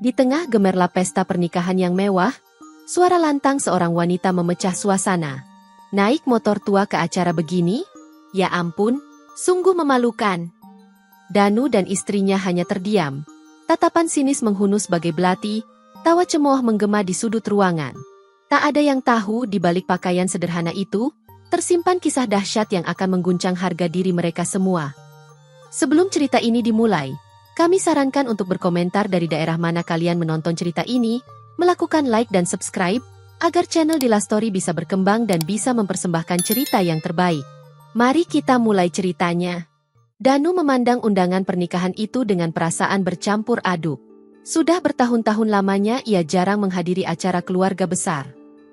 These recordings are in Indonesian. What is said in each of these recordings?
Di tengah gemerlap pesta pernikahan yang mewah, suara lantang seorang wanita memecah suasana. Naik motor tua ke acara begini? Ya ampun, sungguh memalukan. Danu dan istrinya hanya terdiam. Tatapan sinis menghunus bagai belati, tawa cemooh menggema di sudut ruangan. Tak ada yang tahu di balik pakaian sederhana itu, tersimpan kisah dahsyat yang akan mengguncang harga diri mereka semua. Sebelum cerita ini dimulai, kami sarankan untuk berkomentar dari daerah mana kalian menonton cerita ini, melakukan like dan subscribe, agar channel Dila Story bisa berkembang dan bisa mempersembahkan cerita yang terbaik. Mari kita mulai ceritanya. Danu memandang undangan pernikahan itu dengan perasaan bercampur aduk. Sudah bertahun-tahun lamanya ia jarang menghadiri acara keluarga besar.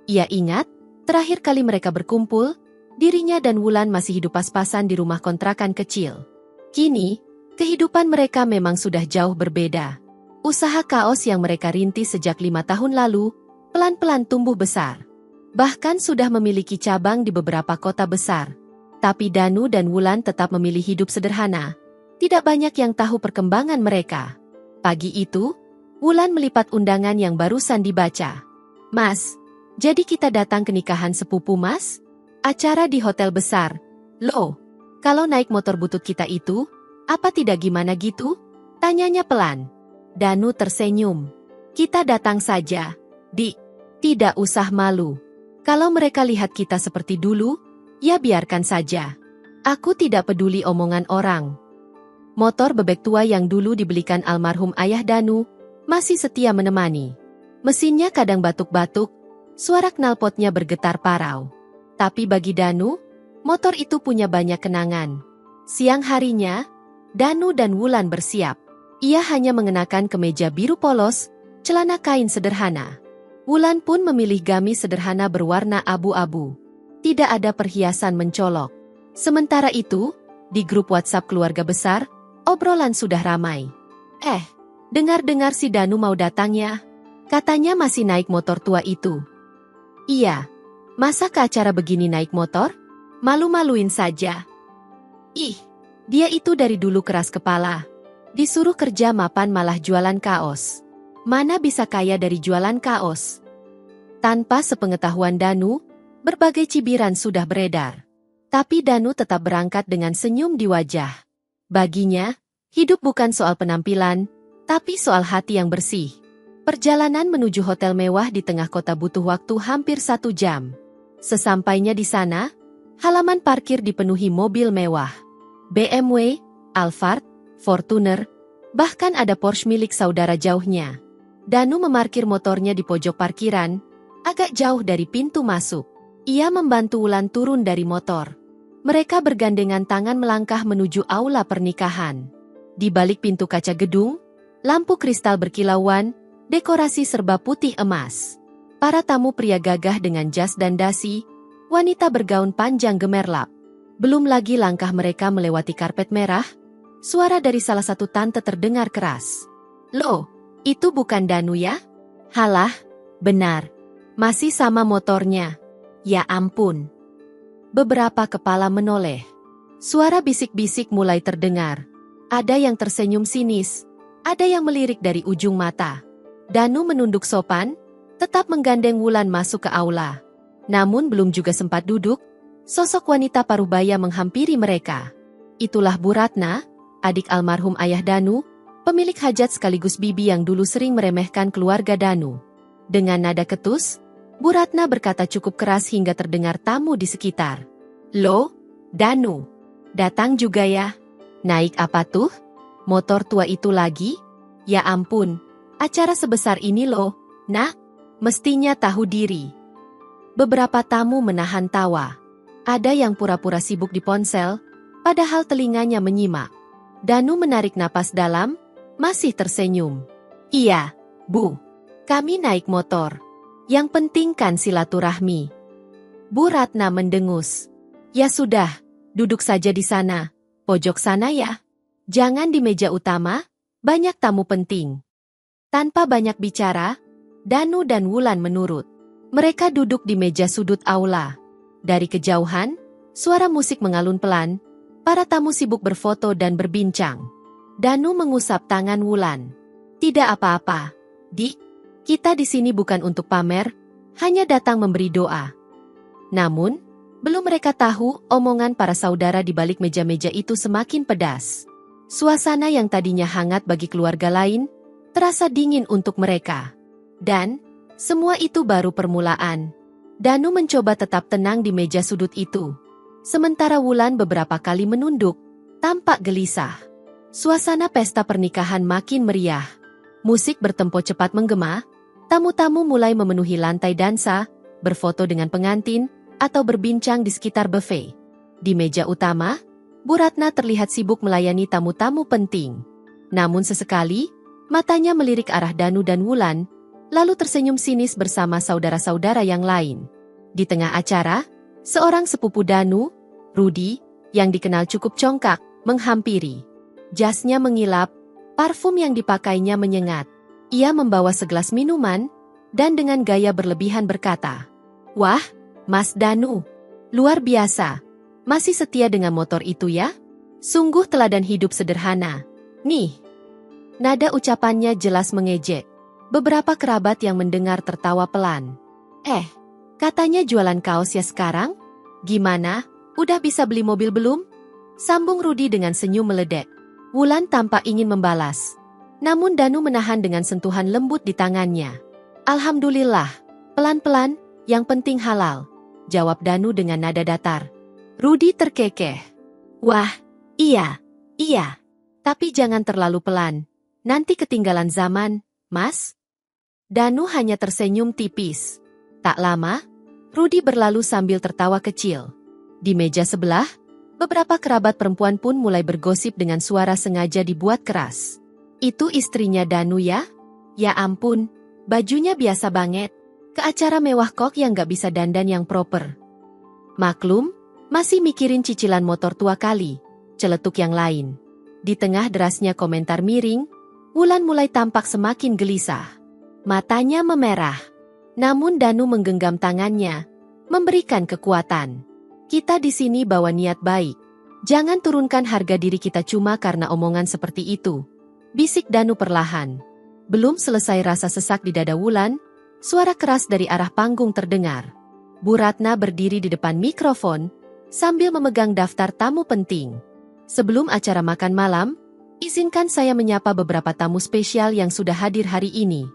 Ia ingat, terakhir kali mereka berkumpul, dirinya dan Wulan masih hidup pas-pasan di rumah kontrakan kecil. Kini, kehidupan mereka memang sudah jauh berbeda. Usaha kaos yang mereka rintis sejak 5 tahun lalu, pelan-pelan tumbuh besar. Bahkan sudah memiliki cabang di beberapa kota besar. Tapi Danu dan Wulan tetap memilih hidup sederhana. Tidak banyak yang tahu perkembangan mereka. Pagi itu, Wulan melipat undangan yang barusan dibaca. "Mas, jadi kita datang ke nikahan sepupu Mas? Acara di hotel besar. Loh, kalau naik motor butut kita itu, apa tidak gimana gitu?" tanyanya pelan. Danu tersenyum. "Kita datang saja, Di. Tidak usah malu. Kalau mereka lihat kita seperti dulu, ya biarkan saja. Aku tidak peduli omongan orang." Motor bebek tua yang dulu dibelikan almarhum ayah Danu, masih setia menemani. Mesinnya kadang batuk-batuk, suara knalpotnya bergetar parau. Tapi bagi Danu, motor itu punya banyak kenangan. Siang harinya, Danu dan Wulan bersiap. Ia hanya mengenakan kemeja biru polos, celana kain sederhana. Wulan pun memilih gamis sederhana berwarna abu-abu. Tidak ada perhiasan mencolok. Sementara itu, di grup WhatsApp keluarga besar, obrolan sudah ramai. Dengar-dengar si Danu mau datang ya? Katanya masih naik motor tua itu." "Iya. Masa ke acara begini naik motor? Malu-maluin saja." "Ih, dia itu dari dulu keras kepala. Disuruh kerja mapan malah jualan kaos. Mana bisa kaya dari jualan kaos?" Tanpa sepengetahuan Danu, berbagai cibiran sudah beredar. Tapi Danu tetap berangkat dengan senyum di wajah. Baginya, hidup bukan soal penampilan, tapi soal hati yang bersih. Perjalanan menuju hotel mewah di tengah kota butuh waktu hampir 1 jam. Sesampainya di sana, halaman parkir dipenuhi mobil mewah. BMW, Alphard, Fortuner, bahkan ada Porsche milik saudara jauhnya. Danu memarkir motornya di pojok parkiran, agak jauh dari pintu masuk. Ia membantu Wulan turun dari motor. Mereka bergandengan tangan melangkah menuju aula pernikahan. Di balik pintu kaca gedung, lampu kristal berkilauan, dekorasi serba putih emas. Para tamu pria gagah dengan jas dan dasi, wanita bergaun panjang gemerlap. Belum lagi langkah mereka melewati karpet merah, suara dari salah satu tante terdengar keras. "Loh, itu bukan Danu ya?" "Halah, benar. Masih sama motornya." "Ya ampun." Beberapa kepala menoleh. Suara bisik-bisik mulai terdengar. Ada yang tersenyum sinis, ada yang melirik dari ujung mata. Danu menunduk sopan, tetap menggandeng Wulan masuk ke aula. Namun belum juga sempat duduk, sosok wanita paruh-baya menghampiri mereka. Itulah Bu Ratna, adik almarhum ayah Danu, pemilik hajat sekaligus bibi yang dulu sering meremehkan keluarga Danu. Dengan nada ketus, Bu Ratna berkata cukup keras hingga terdengar tamu di sekitar. "Loh, Danu, datang juga ya? Naik apa tuh? Motor tua itu lagi? Ya ampun, acara sebesar ini loh, nak, mestinya tahu diri." Beberapa tamu menahan tawa. Ada yang pura-pura sibuk di ponsel, padahal telinganya menyimak. Danu menarik napas dalam, masih tersenyum. "Iya, Bu, kami naik motor. Yang penting kan silaturahmi." Bu Ratna mendengus. "Ya sudah, duduk saja di sana, pojok sana ya. Jangan di meja utama, banyak tamu penting." Tanpa banyak bicara, Danu dan Wulan menurut. Mereka duduk di meja sudut aula. Dari kejauhan, suara musik mengalun pelan, para tamu sibuk berfoto dan berbincang. Danu mengusap tangan Wulan. "Tidak apa-apa, "Dik, kita di sini bukan untuk pamer, hanya datang memberi doa." Namun, belum mereka tahu, omongan para saudara di balik meja-meja itu semakin pedas. Suasana yang tadinya hangat bagi keluarga lain, terasa dingin untuk mereka. Dan, semua itu baru permulaan. Danu mencoba tetap tenang di meja sudut itu. Sementara Wulan beberapa kali menunduk, tampak gelisah. Suasana pesta pernikahan makin meriah. Musik bertempo cepat menggema, tamu-tamu mulai memenuhi lantai dansa, berfoto dengan pengantin, atau berbincang di sekitar buffet. Di meja utama, Bu Ratna terlihat sibuk melayani tamu-tamu penting. Namun sesekali, matanya melirik arah Danu dan Wulan, lalu tersenyum sinis bersama saudara-saudara yang lain. Di tengah acara, seorang sepupu Danu, Rudi, yang dikenal cukup congkak, menghampiri. Jasnya mengilap, parfum yang dipakainya menyengat. Ia membawa segelas minuman, dan dengan gaya berlebihan berkata, "Wah, Mas Danu, luar biasa. Masih setia dengan motor itu ya? Sungguh teladan hidup sederhana. Nih." Nada ucapannya jelas mengejek. Beberapa kerabat yang mendengar tertawa pelan. Katanya jualan kaos ya sekarang? Gimana, udah bisa beli mobil belum?" Sambung Rudi dengan senyum meledek. Wulan tampak ingin membalas. Namun Danu menahan dengan sentuhan lembut di tangannya. "Alhamdulillah, pelan-pelan, yang penting halal," jawab Danu dengan nada datar. Rudi terkekeh. "Wah, iya, tapi jangan terlalu pelan. Nanti ketinggalan zaman, Mas." Danu hanya tersenyum tipis. Tak lama, Rudi berlalu sambil tertawa kecil. Di meja sebelah, beberapa kerabat perempuan pun mulai bergosip dengan suara sengaja dibuat keras. "Itu istrinya Danu ya? Ya ampun, bajunya biasa banget. Ke acara mewah kok yang gak bisa dandan yang proper." "Maklum, masih mikirin cicilan motor tua kali," celetuk yang lain. Di tengah derasnya komentar miring, Wulan mulai tampak semakin gelisah. Matanya memerah. Namun Danu menggenggam tangannya, memberikan kekuatan. "Kita di sini bawa niat baik. Jangan turunkan harga diri kita cuma karena omongan seperti itu," bisik Danu perlahan. Belum selesai rasa sesak di dada Wulan, suara keras dari arah panggung terdengar. Bu Ratna berdiri di depan mikrofon, sambil memegang daftar tamu penting. "Sebelum acara makan malam, izinkan saya menyapa beberapa tamu spesial yang sudah hadir hari ini.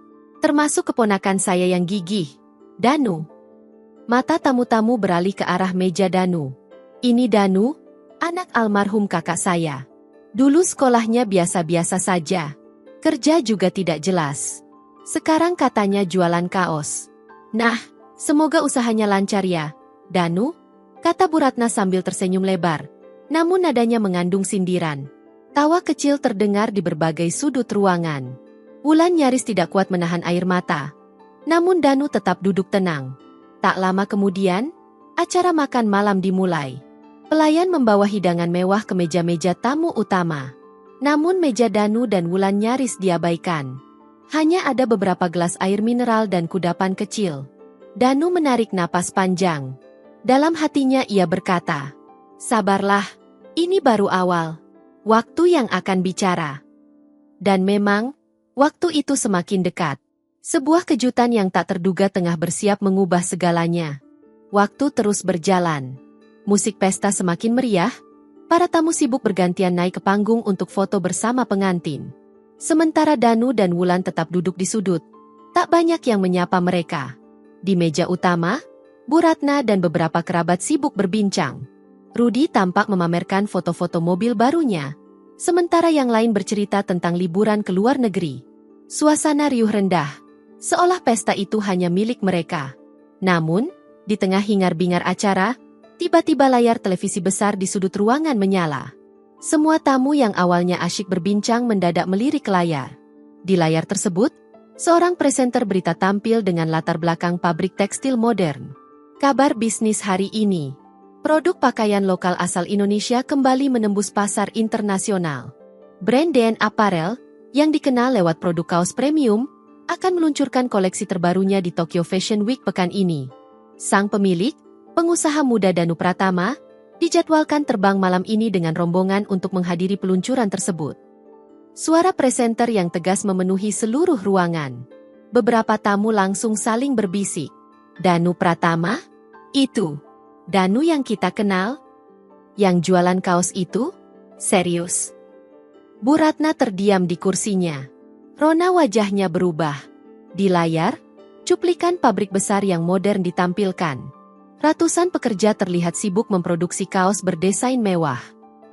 Termasuk keponakan saya yang gigih, Danu." Mata tamu-tamu beralih ke arah meja Danu. "Ini Danu, anak almarhum kakak saya. Dulu sekolahnya biasa-biasa saja. Kerja juga tidak jelas. Sekarang katanya jualan kaos. Nah, semoga usahanya lancar ya, Danu," kata Bu Ratna sambil tersenyum lebar. Namun nadanya mengandung sindiran. Tawa kecil terdengar di berbagai sudut ruangan. Wulan nyaris tidak kuat menahan air mata. Namun Danu tetap duduk tenang. Tak lama kemudian, acara makan malam dimulai. Pelayan membawa hidangan mewah ke meja-meja tamu utama. Namun meja Danu dan Wulan nyaris diabaikan. Hanya ada beberapa gelas air mineral dan kudapan kecil. Danu menarik napas panjang. Dalam hatinya ia berkata, "Sabarlah, ini baru awal. Waktu yang akan bicara." Dan memang, waktu itu semakin dekat. Sebuah kejutan yang tak terduga tengah bersiap mengubah segalanya. Waktu terus berjalan. Musik pesta semakin meriah, para tamu sibuk bergantian naik ke panggung untuk foto bersama pengantin. Sementara Danu dan Wulan tetap duduk di sudut. Tak banyak yang menyapa mereka. Di meja utama, Bu Ratna dan beberapa kerabat sibuk berbincang. Rudi tampak memamerkan foto-foto mobil barunya, sementara yang lain bercerita tentang liburan ke luar negeri. Suasana riuh rendah, seolah pesta itu hanya milik mereka. Namun, di tengah hingar-bingar acara, tiba-tiba layar televisi besar di sudut ruangan menyala. Semua tamu yang awalnya asyik berbincang mendadak melirik layar. Di layar tersebut, seorang presenter berita tampil dengan latar belakang pabrik tekstil modern. Kabar bisnis hari ini. Produk pakaian lokal asal Indonesia kembali menembus pasar internasional. Brand DN Apparel, yang dikenal lewat produk kaos premium, akan meluncurkan koleksi terbarunya di Tokyo Fashion Week pekan ini. Sang pemilik, pengusaha muda Danu Pratama, dijadwalkan terbang malam ini dengan rombongan untuk menghadiri peluncuran tersebut. Suara presenter yang tegas memenuhi seluruh ruangan. Beberapa tamu langsung saling berbisik. Danu Pratama? Itu. Danu yang kita kenal? Yang jualan kaos itu? Serius? Bu Ratna terdiam di kursinya. Rona wajahnya berubah. Di layar, cuplikan pabrik besar yang modern ditampilkan. Ratusan pekerja terlihat sibuk memproduksi kaos berdesain mewah.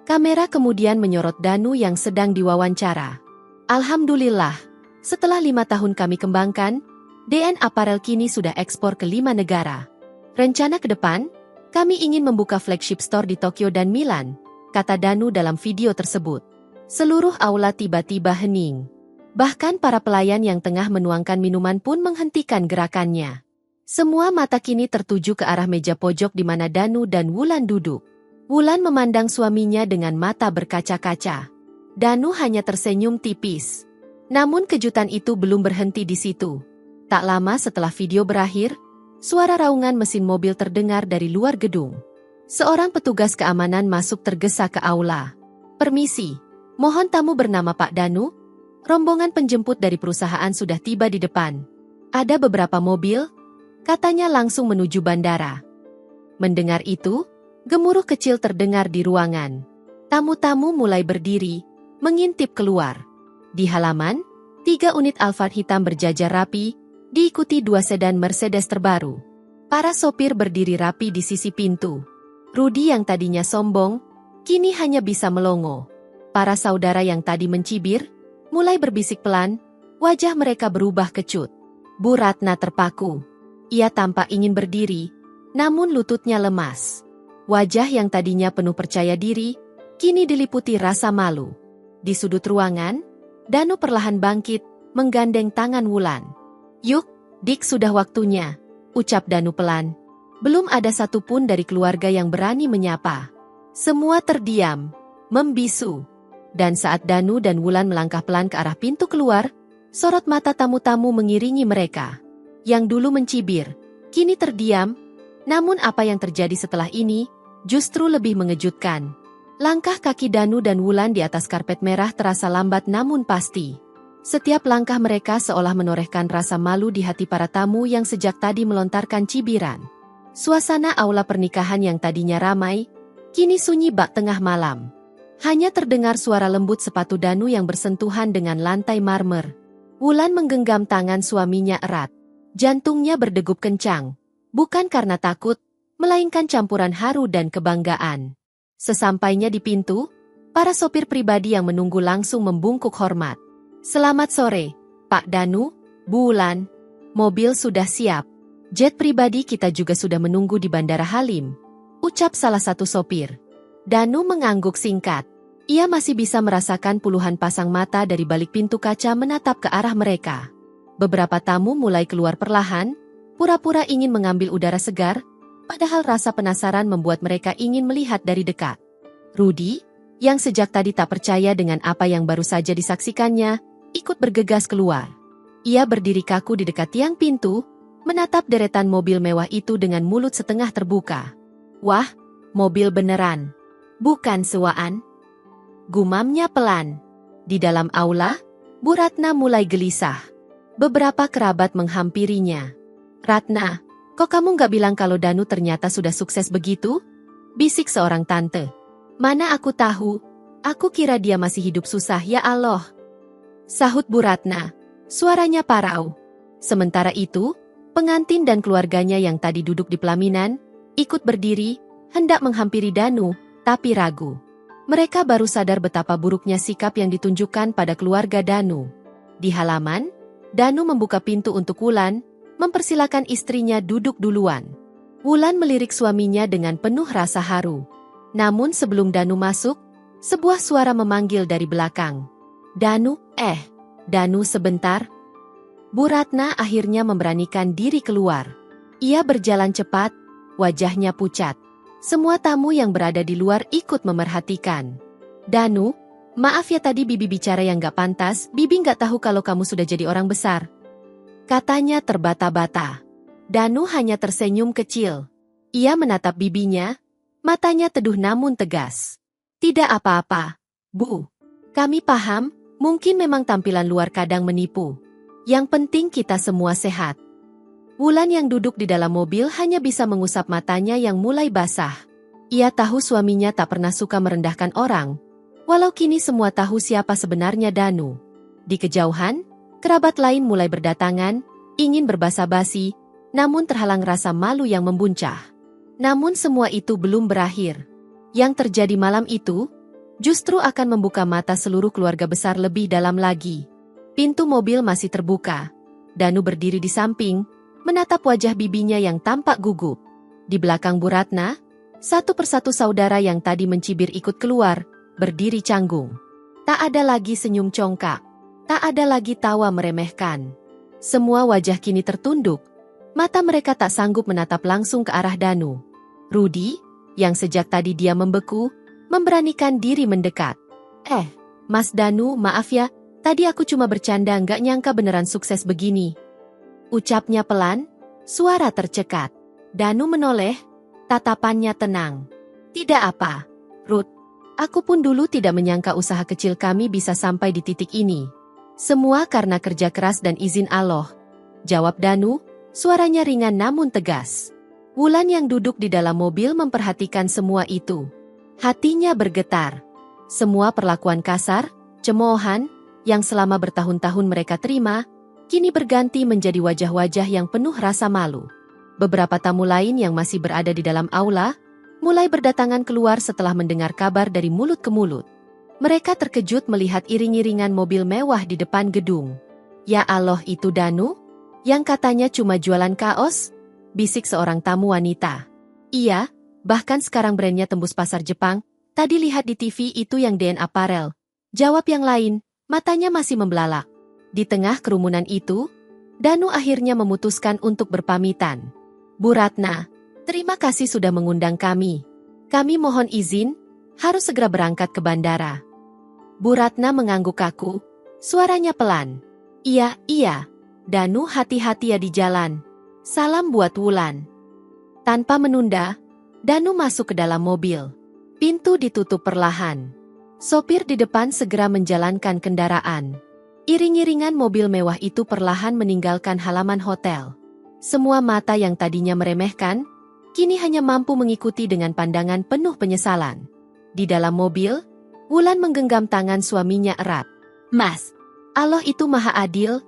Kamera kemudian menyorot Danu yang sedang diwawancara. Alhamdulillah. Setelah 5 tahun kami kembangkan, DN Apparel kini sudah ekspor ke 5 negara. Rencana ke depan, kami ingin membuka flagship store di Tokyo dan Milan, kata Danu dalam video tersebut. Seluruh aula tiba-tiba hening. Bahkan para pelayan yang tengah menuangkan minuman pun menghentikan gerakannya. Semua mata kini tertuju ke arah meja pojok di mana Danu dan Wulan duduk. Wulan memandang suaminya dengan mata berkaca-kaca. Danu hanya tersenyum tipis. Namun kejutan itu belum berhenti di situ. Tak lama setelah video berakhir, suara raungan mesin mobil terdengar dari luar gedung. Seorang petugas keamanan masuk tergesa ke aula. Permisi, mohon tamu bernama Pak Danu. Rombongan penjemput dari perusahaan sudah tiba di depan. Ada beberapa mobil, katanya langsung menuju bandara. Mendengar itu, gemuruh kecil terdengar di ruangan. Tamu-tamu mulai berdiri, mengintip keluar. Di halaman, 3 unit Alphard hitam berjajar rapi, diikuti 2 sedan Mercedes terbaru. Para sopir berdiri rapi di sisi pintu. Rudy yang tadinya sombong, kini hanya bisa melongo. Para saudara yang tadi mencibir, mulai berbisik pelan, wajah mereka berubah kecut. Bu Ratna terpaku. Ia tampak ingin berdiri, namun lututnya lemas. Wajah yang tadinya penuh percaya diri, kini diliputi rasa malu. Di sudut ruangan, Danu perlahan bangkit, menggandeng tangan Wulan. Yuk, Dik sudah waktunya, ucap Danu pelan. Belum ada satupun dari keluarga yang berani menyapa. Semua terdiam, membisu. Dan saat Danu dan Wulan melangkah pelan ke arah pintu keluar, sorot mata tamu-tamu mengiringi mereka. Yang dulu mencibir, kini terdiam. Namun apa yang terjadi setelah ini, justru lebih mengejutkan. Langkah kaki Danu dan Wulan di atas karpet merah terasa lambat namun pasti. Setiap langkah mereka seolah menorehkan rasa malu di hati para tamu yang sejak tadi melontarkan cibiran. Suasana aula pernikahan yang tadinya ramai, kini sunyi bak tengah malam. Hanya terdengar suara lembut sepatu Danu yang bersentuhan dengan lantai marmer. Wulan menggenggam tangan suaminya erat. Jantungnya berdegup kencang, bukan karena takut, melainkan campuran haru dan kebanggaan. Sesampainya di pintu, para sopir pribadi yang menunggu langsung membungkuk hormat. Selamat sore, Pak Danu, Bu Wulan. Mobil sudah siap. Jet pribadi kita juga sudah menunggu di Bandara Halim, ucap salah satu sopir. Danu mengangguk singkat. Ia masih bisa merasakan puluhan pasang mata dari balik pintu kaca menatap ke arah mereka. Beberapa tamu mulai keluar perlahan, pura-pura ingin mengambil udara segar, padahal rasa penasaran membuat mereka ingin melihat dari dekat. Rudy, yang sejak tadi tak percaya dengan apa yang baru saja disaksikannya, ikut bergegas keluar. Ia berdiri kaku di dekat tiang pintu, menatap deretan mobil mewah itu dengan mulut setengah terbuka. Wah, mobil beneran. Bukan sewaan. Gumamnya pelan. Di dalam aula, Bu Ratna mulai gelisah. Beberapa kerabat menghampirinya. Ratna, kok kamu nggak bilang kalau Danu ternyata sudah sukses begitu? Bisik seorang tante. Mana aku tahu, aku kira dia masih hidup susah ya Allah. Sahut Bu Ratna, suaranya parau. Sementara itu, pengantin dan keluarganya yang tadi duduk di pelaminan, ikut berdiri, hendak menghampiri Danu, tapi ragu. Mereka baru sadar betapa buruknya sikap yang ditunjukkan pada keluarga Danu. Di halaman, Danu membuka pintu untuk Wulan, mempersilakan istrinya duduk duluan. Wulan melirik suaminya dengan penuh rasa haru. Namun sebelum Danu masuk, sebuah suara memanggil dari belakang. Danu, Danu sebentar. Bu Ratna akhirnya memberanikan diri keluar. Ia berjalan cepat, wajahnya pucat. Semua tamu yang berada di luar ikut memerhatikan. Danu, maaf ya tadi Bibi bicara yang gak pantas, Bibi gak tahu kalau kamu sudah jadi orang besar. Katanya terbata-bata. Danu hanya tersenyum kecil. Ia menatap bibinya, matanya teduh namun tegas. Tidak apa-apa, Bu. Kami paham, mungkin memang tampilan luar kadang menipu. Yang penting kita semua sehat. Wulan yang duduk di dalam mobil hanya bisa mengusap matanya yang mulai basah. Ia tahu suaminya tak pernah suka merendahkan orang, walau kini semua tahu siapa sebenarnya Danu. Di kejauhan, kerabat lain mulai berdatangan, ingin berbasa-basi, namun terhalang rasa malu yang membuncah. Namun semua itu belum berakhir. Yang terjadi malam itu, justru akan membuka mata seluruh keluarga besar lebih dalam lagi. Pintu mobil masih terbuka. Danu berdiri di samping, menatap wajah bibinya yang tampak gugup. Di belakang Bu Ratna, satu persatu saudara yang tadi mencibir ikut keluar, berdiri canggung. Tak ada lagi senyum congkak. Tak ada lagi tawa meremehkan. Semua wajah kini tertunduk. Mata mereka tak sanggup menatap langsung ke arah Danu. Rudi, yang sejak tadi dia membeku, memberanikan diri mendekat. Mas Danu, maaf ya, tadi aku cuma bercanda, nggak nyangka beneran sukses begini. Ucapnya pelan, suara tercekat. Danu menoleh, tatapannya tenang. Tidak apa, Ruth. Aku pun dulu tidak menyangka usaha kecil kami bisa sampai di titik ini. Semua karena kerja keras dan izin Allah. Jawab Danu, suaranya ringan namun tegas. Wulan yang duduk di dalam mobil memperhatikan semua itu. Hatinya bergetar. Semua perlakuan kasar, cemoohan, yang selama bertahun-tahun mereka terima, kini berganti menjadi wajah-wajah yang penuh rasa malu. Beberapa tamu lain yang masih berada di dalam aula, mulai berdatangan keluar setelah mendengar kabar dari mulut ke mulut. Mereka terkejut melihat iring-iringan mobil mewah di depan gedung. Ya Allah, itu Danu? Yang katanya cuma jualan kaos? Bisik seorang tamu wanita. Iya, bahkan sekarang brandnya tembus pasar Jepang. Tadi lihat di TV itu yang DN Apparel. Jawab yang lain, matanya masih membelalak. Di tengah kerumunan itu, Danu akhirnya memutuskan untuk berpamitan. Bu Ratna, terima kasih sudah mengundang kami. Kami mohon izin, harus segera berangkat ke bandara. Bu Ratna mengangguk kaku, suaranya pelan. Iya, Danu hati-hati ya di jalan. Salam buat Wulan. Tanpa menunda, Danu masuk ke dalam mobil. Pintu ditutup perlahan. Sopir di depan segera menjalankan kendaraan. Iring-iringan mobil mewah itu perlahan meninggalkan halaman hotel. Semua mata yang tadinya meremehkan, kini hanya mampu mengikuti dengan pandangan penuh penyesalan. Di dalam mobil, Wulan menggenggam tangan suaminya erat. Mas, Allah itu maha adil.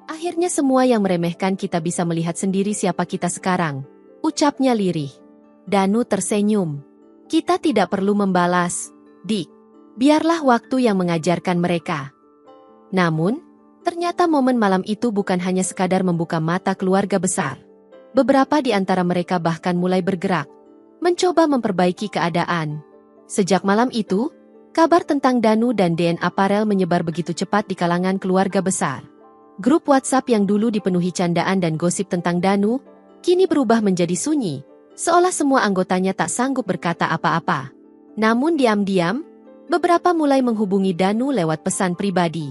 Akhirnya semua yang meremehkan kita bisa melihat sendiri siapa kita sekarang. Ucapnya lirih. Danu tersenyum. Kita tidak perlu membalas, Dik. Biarlah waktu yang mengajarkan mereka. Namun, ternyata momen malam itu bukan hanya sekadar membuka mata keluarga besar. Beberapa di antara mereka bahkan mulai bergerak, mencoba memperbaiki keadaan. Sejak malam itu, kabar tentang Danu dan DN Apparel menyebar begitu cepat di kalangan keluarga besar. Grup WhatsApp yang dulu dipenuhi candaan dan gosip tentang Danu, kini berubah menjadi sunyi, seolah semua anggotanya tak sanggup berkata apa-apa. Namun diam-diam, beberapa mulai menghubungi Danu lewat pesan pribadi.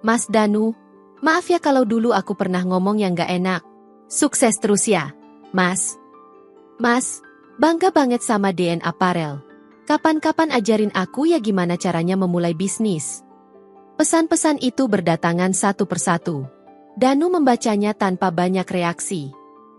Mas Danu, maaf ya kalau dulu aku pernah ngomong yang gak enak. Sukses terus ya, Mas. Mas, bangga banget sama DN Apparel. Kapan-kapan ajarin aku ya gimana caranya memulai bisnis. Pesan-pesan itu berdatangan satu persatu. Danu membacanya tanpa banyak reaksi.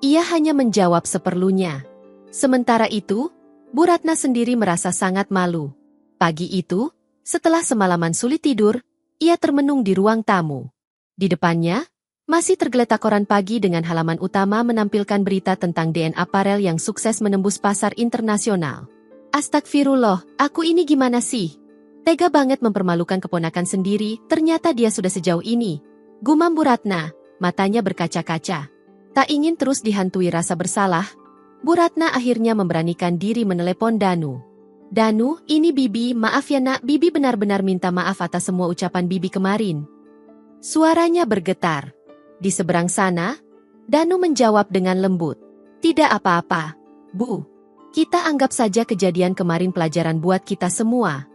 Ia hanya menjawab seperlunya. Sementara itu, Bu Ratna sendiri merasa sangat malu. Pagi itu, setelah semalaman sulit tidur, ia termenung di ruang tamu. Di depannya, masih tergeletak koran pagi dengan halaman utama menampilkan berita tentang DN Apparel yang sukses menembus pasar internasional. Astagfirullah, aku ini gimana sih? Tega banget mempermalukan keponakan sendiri, ternyata dia sudah sejauh ini. Gumam Bu Ratna, matanya berkaca-kaca. Tak ingin terus dihantui rasa bersalah, Bu Ratna akhirnya memberanikan diri menelepon Danu. Danu, ini Bibi, maaf ya nak, Bibi benar-benar minta maaf atas semua ucapan Bibi kemarin. Suaranya bergetar. Di seberang sana, Danu menjawab dengan lembut. Tidak apa-apa, Bu. Kita anggap saja kejadian kemarin pelajaran buat kita semua.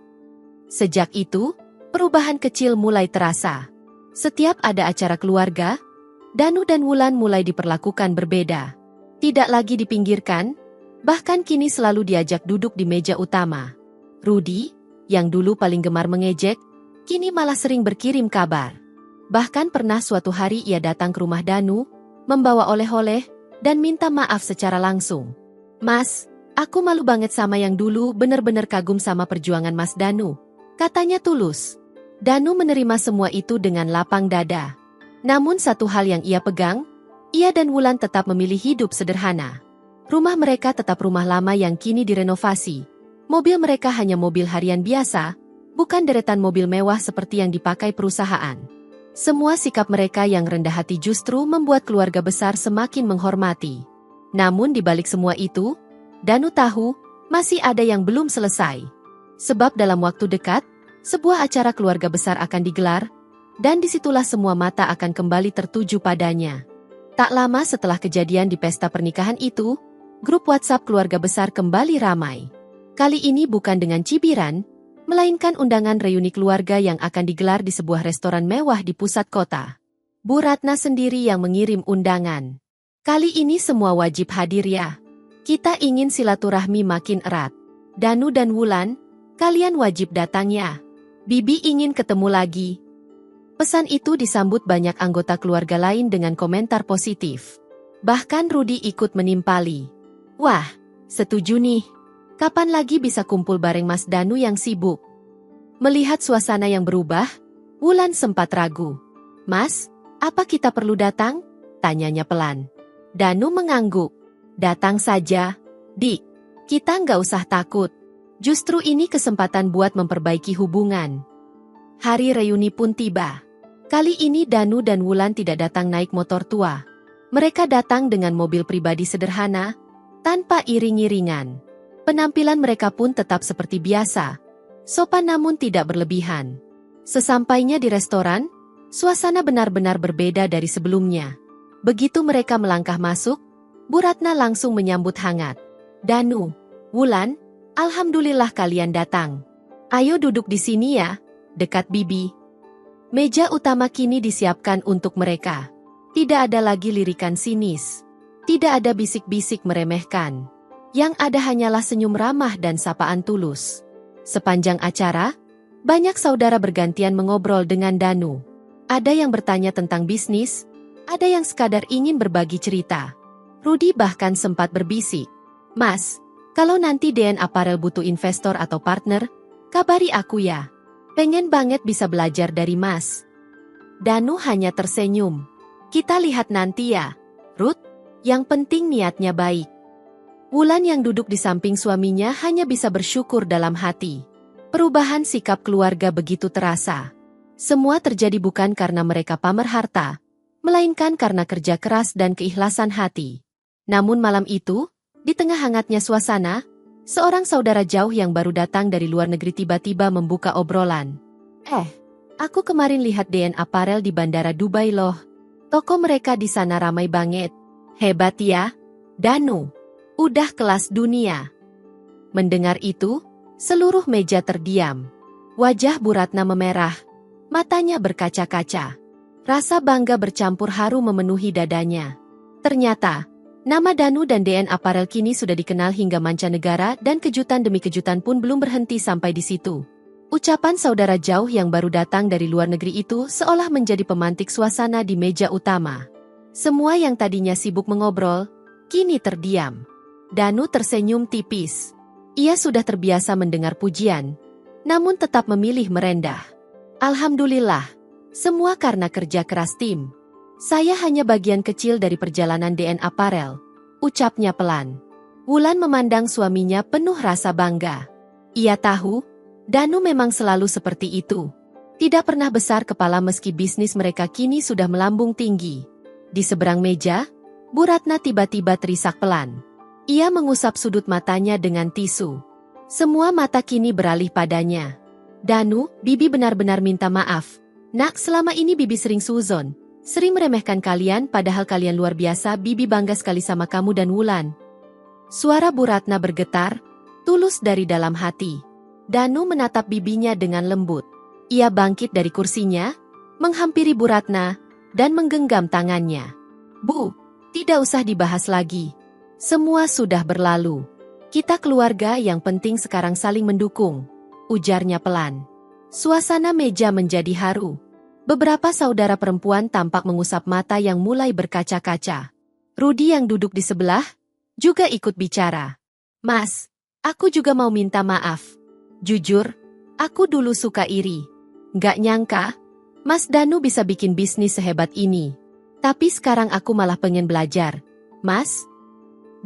Sejak itu, perubahan kecil mulai terasa. Setiap ada acara keluarga, Danu dan Wulan mulai diperlakukan berbeda. Tidak lagi dipinggirkan, bahkan kini selalu diajak duduk di meja utama. Rudi, yang dulu paling gemar mengejek, kini malah sering berkirim kabar. Bahkan pernah suatu hari ia datang ke rumah Danu, membawa oleh-oleh, dan minta maaf secara langsung. "Mas, aku malu banget sama yang dulu, bener-bener kagum sama perjuangan Mas Danu," katanya tulus. Danu menerima semua itu dengan lapang dada. Namun satu hal yang ia pegang, ia dan Wulan tetap memilih hidup sederhana. Rumah mereka tetap rumah lama yang kini direnovasi. Mobil mereka hanya mobil harian biasa, bukan deretan mobil mewah seperti yang dipakai perusahaan. Semua sikap mereka yang rendah hati justru membuat keluarga besar semakin menghormati. Namun di balik semua itu, Danu tahu, masih ada yang belum selesai. Sebab dalam waktu dekat, sebuah acara keluarga besar akan digelar, dan disitulah semua mata akan kembali tertuju padanya. Tak lama setelah kejadian di pesta pernikahan itu, grup WhatsApp keluarga besar kembali ramai. Kali ini bukan dengan cibiran, melainkan undangan reuni keluarga yang akan digelar di sebuah restoran mewah di pusat kota. Bu Ratna sendiri yang mengirim undangan. "Kali ini semua wajib hadir ya. Kita ingin silaturahmi makin erat. Danu dan Wulan, kalian wajib datang ya. Bibi ingin ketemu lagi." Pesan itu disambut banyak anggota keluarga lain dengan komentar positif. Bahkan Rudi ikut menimpali. "Wah, setuju nih. Kapan lagi bisa kumpul bareng Mas Danu yang sibuk?" Melihat suasana yang berubah, Wulan sempat ragu. "Mas, apa kita perlu datang?" tanyanya pelan. Danu mengangguk. "Datang saja, Dik. Kita nggak usah takut. Justru ini kesempatan buat memperbaiki hubungan." Hari reuni pun tiba. Kali ini Danu dan Wulan tidak datang naik motor tua. Mereka datang dengan mobil pribadi sederhana, tanpa iring-iringan. Penampilan mereka pun tetap seperti biasa, sopan namun tidak berlebihan. Sesampainya di restoran, suasana benar-benar berbeda dari sebelumnya. Begitu mereka melangkah masuk, Bu Ratna langsung menyambut hangat. "Danu, Wulan, alhamdulillah kalian datang. Ayo duduk di sini ya, dekat Bibi." Meja utama kini disiapkan untuk mereka. Tidak ada lagi lirikan sinis. Tidak ada bisik-bisik meremehkan. Yang ada hanyalah senyum ramah dan sapaan tulus. Sepanjang acara, banyak saudara bergantian mengobrol dengan Danu. Ada yang bertanya tentang bisnis, ada yang sekadar ingin berbagi cerita. Rudi bahkan sempat berbisik, "Mas, kalau nanti DN Apparel butuh investor atau partner, kabari aku ya. Pengen banget bisa belajar dari Mas." Danu hanya tersenyum. "Kita lihat nanti ya, Ruth. Yang penting niatnya baik." Wulan yang duduk di samping suaminya hanya bisa bersyukur dalam hati. Perubahan sikap keluarga begitu terasa. Semua terjadi bukan karena mereka pamer harta, melainkan karena kerja keras dan keikhlasan hati. Namun malam itu, di tengah hangatnya suasana, seorang saudara jauh yang baru datang dari luar negeri tiba-tiba membuka obrolan. Aku kemarin lihat DN Apparel di Bandara Dubai loh. Toko mereka di sana ramai banget. Hebat ya, Danu. Udah kelas dunia." Mendengar itu, seluruh meja terdiam. Wajah Bu Ratna memerah, matanya berkaca-kaca. Rasa bangga bercampur haru memenuhi dadanya. Ternyata, nama Danu dan DN Apparel kini sudah dikenal hingga mancanegara dan kejutan demi kejutan pun belum berhenti sampai di situ. Ucapan saudara jauh yang baru datang dari luar negeri itu seolah menjadi pemantik suasana di meja utama. Semua yang tadinya sibuk mengobrol, kini terdiam. Danu tersenyum tipis. Ia sudah terbiasa mendengar pujian, namun tetap memilih merendah. "Alhamdulillah, semua karena kerja keras tim. Saya hanya bagian kecil dari perjalanan DN Apparel," ucapnya pelan. Wulan memandang suaminya penuh rasa bangga. Ia tahu, Danu memang selalu seperti itu. Tidak pernah besar kepala meski bisnis mereka kini sudah melambung tinggi. Di seberang meja, Bu Ratna tiba-tiba terisak pelan. Ia mengusap sudut matanya dengan tisu. Semua mata kini beralih padanya. "Danu, Bibi benar-benar minta maaf. Nak, selama ini Bibi sering suzon, sering meremehkan kalian padahal kalian luar biasa. Bibi bangga sekali sama kamu dan Wulan." Suara Bu Ratna bergetar, tulus dari dalam hati. Danu menatap bibinya dengan lembut. Ia bangkit dari kursinya, menghampiri Bu Ratna, dan menggenggam tangannya. "Bu, tidak usah dibahas lagi. Semua sudah berlalu. Kita keluarga, yang penting sekarang saling mendukung," ujarnya pelan. Suasana meja menjadi haru. Beberapa saudara perempuan tampak mengusap mata yang mulai berkaca-kaca. Rudy yang duduk di sebelah juga ikut bicara. Mas, aku juga mau minta maaf. Jujur, aku dulu suka iri. Nggak nyangka, Mas Danu bisa bikin bisnis sehebat ini. Tapi sekarang aku malah pengen belajar. Mas?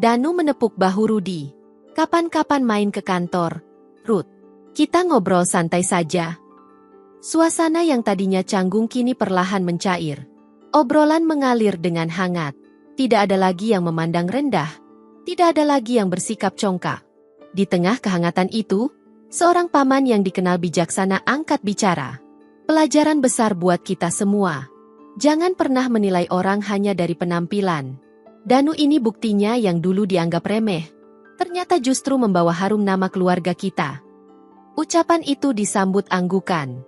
Danu menepuk bahu Rudy. Kapan-kapan main ke kantor. Ruth, kita ngobrol santai saja. Suasana yang tadinya canggung kini perlahan mencair. Obrolan mengalir dengan hangat. Tidak ada lagi yang memandang rendah. Tidak ada lagi yang bersikap congkak. Di tengah kehangatan itu, seorang paman yang dikenal bijaksana angkat bicara. Pelajaran besar buat kita semua. Jangan pernah menilai orang hanya dari penampilan. Danu ini buktinya yang dulu dianggap remeh. Ternyata justru membawa harum nama keluarga kita. Ucapan itu disambut anggukan.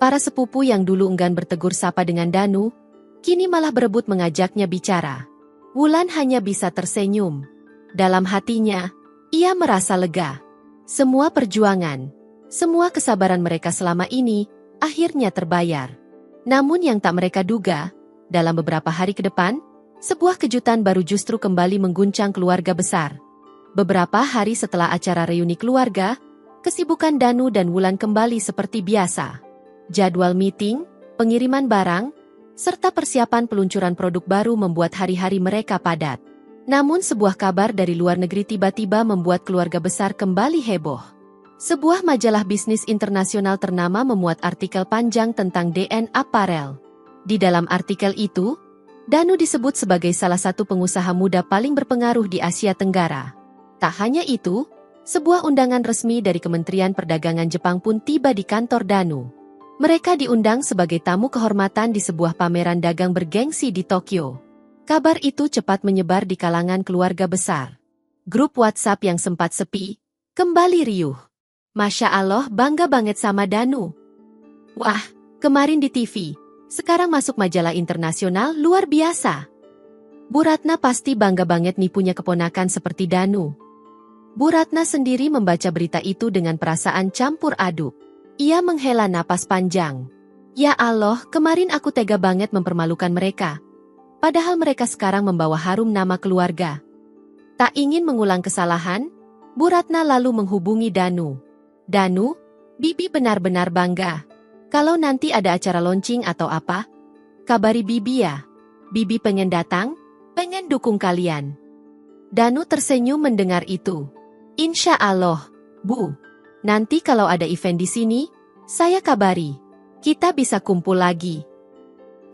Para sepupu yang dulu enggan bertegur sapa dengan Danu, kini malah berebut mengajaknya bicara. Wulan hanya bisa tersenyum. Dalam hatinya, ia merasa lega. Semua perjuangan, semua kesabaran mereka selama ini, akhirnya terbayar. Namun yang tak mereka duga, dalam beberapa hari ke depan, sebuah kejutan baru justru kembali mengguncang keluarga besar. Beberapa hari setelah acara reuni keluarga, kesibukan Danu dan Wulan kembali seperti biasa. Jadwal meeting, pengiriman barang, serta persiapan peluncuran produk baru membuat hari-hari mereka padat. Namun sebuah kabar dari luar negeri tiba-tiba membuat keluarga besar kembali heboh. Sebuah majalah bisnis internasional ternama memuat artikel panjang tentang DN Apparel. Di dalam artikel itu, Danu disebut sebagai salah satu pengusaha muda paling berpengaruh di Asia Tenggara. Tak hanya itu, sebuah undangan resmi dari Kementerian Perdagangan Jepang pun tiba di kantor Danu. Mereka diundang sebagai tamu kehormatan di sebuah pameran dagang bergengsi di Tokyo. Kabar itu cepat menyebar di kalangan keluarga besar. Grup WhatsApp yang sempat sepi, kembali riuh. Masya Allah, bangga banget sama Danu. Wah, kemarin di TV, sekarang masuk majalah internasional, luar biasa. Bu Ratna pasti bangga banget nih punya keponakan seperti Danu. Bu Ratna sendiri membaca berita itu dengan perasaan campur aduk. Ia menghela napas panjang. Ya Allah, kemarin aku tega banget mempermalukan mereka. Padahal mereka sekarang membawa harum nama keluarga. Tak ingin mengulang kesalahan, Bu Ratna lalu menghubungi Danu. Danu, Bibi benar-benar bangga. Kalau nanti ada acara launching atau apa, kabari Bibi ya. Bibi pengen datang, pengen dukung kalian. Danu tersenyum mendengar itu. Insya Allah, Bu. Nanti kalau ada event di sini, saya kabari. Kita bisa kumpul lagi.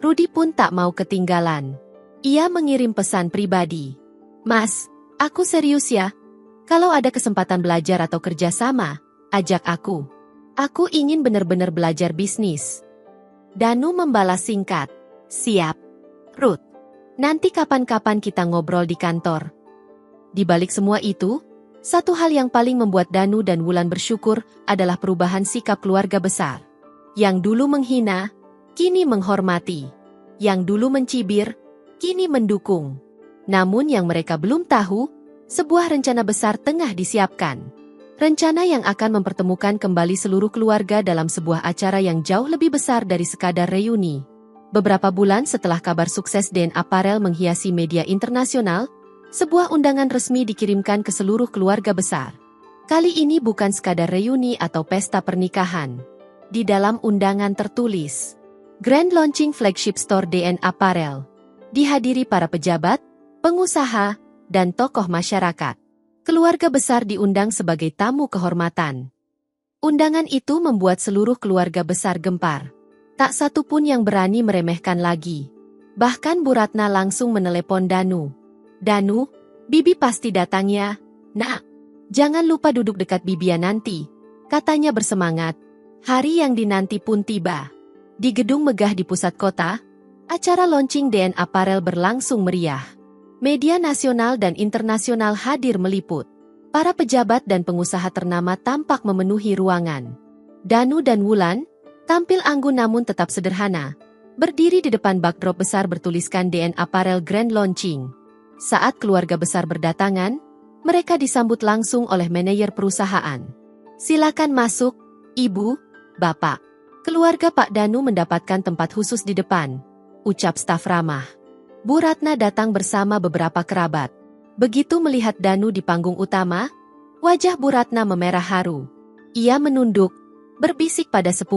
Rudy pun tak mau ketinggalan. Ia mengirim pesan pribadi. Mas, aku serius ya. Kalau ada kesempatan belajar atau kerja sama, ajak aku. Aku ingin benar-benar belajar bisnis. Danu membalas singkat. Siap. Ruth, nanti kapan-kapan kita ngobrol di kantor. Di balik semua itu, satu hal yang paling membuat Danu dan Wulan bersyukur adalah perubahan sikap keluarga besar. Yang dulu menghina, kini menghormati. Yang dulu mencibir, kini mendukung. Namun yang mereka belum tahu, sebuah rencana besar tengah disiapkan. Rencana yang akan mempertemukan kembali seluruh keluarga dalam sebuah acara yang jauh lebih besar dari sekadar reuni. Beberapa bulan setelah kabar sukses DN Apparel menghiasi media internasional, sebuah undangan resmi dikirimkan ke seluruh keluarga besar. Kali ini bukan sekadar reuni atau pesta pernikahan. Di dalam undangan tertulis, Grand Launching Flagship Store DN Apparel. Dihadiri para pejabat, pengusaha, dan tokoh masyarakat. Keluarga besar diundang sebagai tamu kehormatan. Undangan itu membuat seluruh keluarga besar gempar. Tak satu pun yang berani meremehkan lagi. Bahkan Bu Ratna langsung menelepon Danu. Danu, Bibi pasti datang ya. Nak, jangan lupa duduk dekat Bibi ya nanti. Katanya bersemangat. Hari yang dinanti pun tiba. Di gedung megah di pusat kota, acara launching DN Apparel berlangsung meriah. Media nasional dan internasional hadir meliput. Para pejabat dan pengusaha ternama tampak memenuhi ruangan. Danu dan Wulan tampil anggun namun tetap sederhana. Berdiri di depan backdrop besar bertuliskan DN Apparel Grand Launching. Saat keluarga besar berdatangan, mereka disambut langsung oleh manajer perusahaan. Silakan masuk, Ibu, Bapak. Keluarga Pak Danu mendapatkan tempat khusus di depan, ucap staf ramah. Bu Ratna datang bersama beberapa kerabat. Begitu melihat Danu di panggung utama, wajah Bu Ratna memerah haru. Ia menunduk, berbisik pada sepupu.